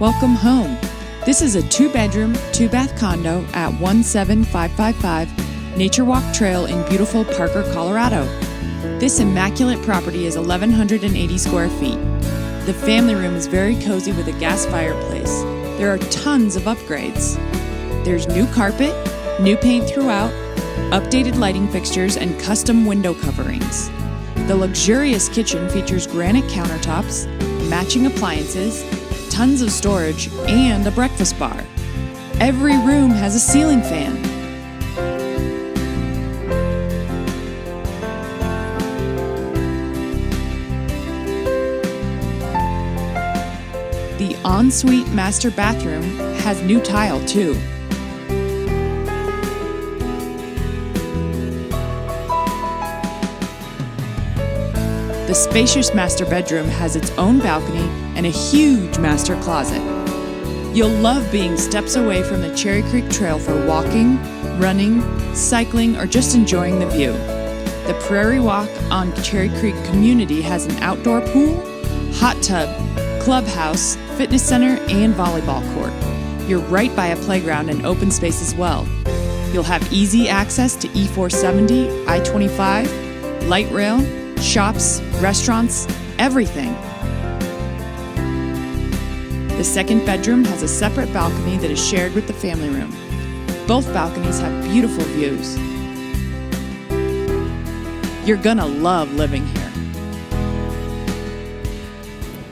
Welcome home. This is a 2-bedroom, 2-bath condo at 17555 Nature Walk Trail in beautiful Parker, Colorado. This immaculate property is 1,180 square feet. The family room is very cozy with a gas fireplace. There are tons of upgrades. There's new carpet, new paint throughout, updated lighting fixtures, and custom window coverings. The luxurious kitchen features granite countertops, matching appliances, tons of storage, and a breakfast bar. Every room has a ceiling fan. The ensuite master bathroom has new tile too. The spacious master bedroom has its own balcony and a huge master closet. You'll love being steps away from the Cherry Creek Trail for walking, running, cycling, or just enjoying the view. The Prairie Walk on Cherry Creek Community has an outdoor pool, hot tub, clubhouse, fitness center, and volleyball court. You're right by a playground and open space as well. You'll have easy access to E470, I-25, light rail, shops, restaurants, everything. The second bedroom has a separate balcony that is shared with the family room. Both balconies have beautiful views. You're gonna love living here.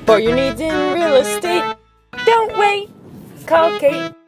For your needs in real estate, don't wait, call Kate.